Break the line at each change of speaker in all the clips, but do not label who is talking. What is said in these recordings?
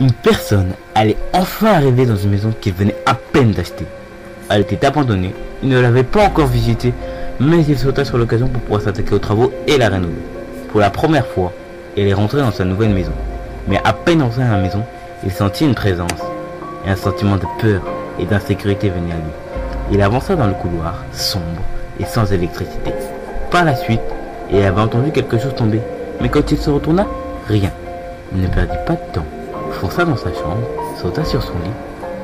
Une personne allait enfin arriver dans une maison qu'il venait à peine d'acheter. Elle était abandonnée, il ne l'avait pas encore visitée, mais il sauta sur l'occasion pour pouvoir s'attaquer aux travaux et la rénover. Pour la première fois, il est rentré dans sa nouvelle maison. Mais à peine entré dans la maison, il sentit une présence. Et un sentiment de peur et d'insécurité venait à lui. Il avança dans le couloir, sombre et sans électricité. Par la suite, il avait entendu quelque chose tomber. Mais quand il se retourna, rien. Il ne perdit pas de temps. Fonça dans sa chambre, sauta sur son lit,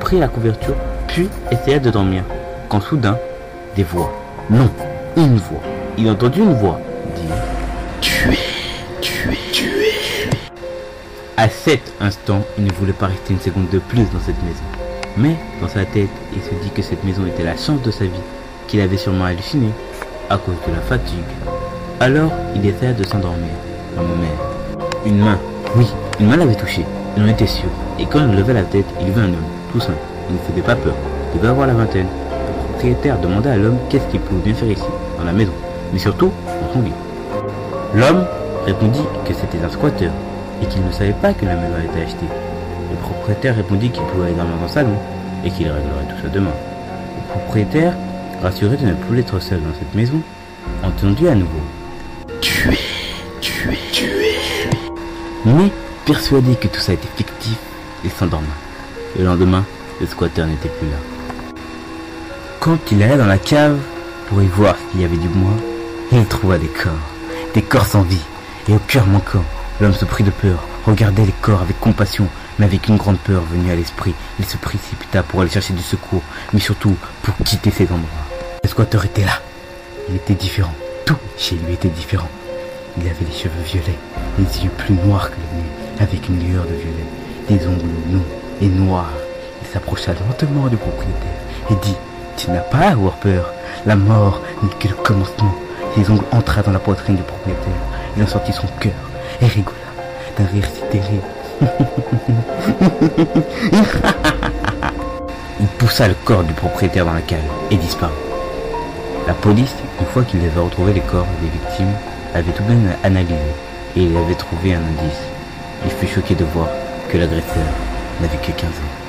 prit la couverture, puis essaya de dormir. Quand soudain, des voix. Non, une voix. Il entendit une voix dire « Tuez, tuez, tuez ». À cet instant, il ne voulait pas rester une seconde de plus dans cette maison. Mais, dans sa tête, il se dit que cette maison était la chance de sa vie, qu'il avait sûrement halluciné, à cause de la fatigue. Alors, il essaya de s'endormir. Mais, une main, oui, une main l'avait touché, il en était sûr. Et quand il levait la tête, il vit un homme, tout simple. Il ne faisait pas peur, il devait avoir la vingtaine. Le propriétaire demanda à l'homme qu'est-ce qu'il pouvait bien faire ici, dans la maison, mais surtout, dans son lit. L'homme répondit que c'était un squatteur, et qu'il ne savait pas que la maison avait été achetée. Le propriétaire répondit qu'il pouvait aller dormir dans le salon, et qu'il réglerait tout ça demain. Le propriétaire, rassuré de ne plus être seul dans cette maison, entendit à nouveau « Tuez, tuez, tuez ». Mais, persuadé que tout ça était fictif, il s'endorma. Le lendemain, le squatteur n'était plus là. Quand il alla dans la cave pour y voir s'il y avait du bois, il trouva des corps sans vie, et au cœur manquant. L'homme se prit de peur, regardait les corps avec compassion, mais avec une grande peur venue à l'esprit, il se précipita pour aller chercher du secours, mais surtout pour quitter cet endroit. Le squatteur était là. Il était différent. Tout chez lui était différent. Il avait les cheveux violets, les yeux plus noirs que la nuit, avec une lueur de violet, des ongles longs et noirs. Il s'approcha lentement du propriétaire et dit « Tu n'as pas à avoir peur, la mort n'est que le commencement. » Ses ongles entra dans la poitrine du propriétaire. Il en sortit son cœur et rigola d'un rire si terrible. Il poussa le corps du propriétaire dans la cave et disparut. La police, une fois qu'il avait retrouvé les corps des victimes, avait tout bien analysé et il avait trouvé un indice. Il fut choqué de voir que l'agresseur n'avait que 15 ans.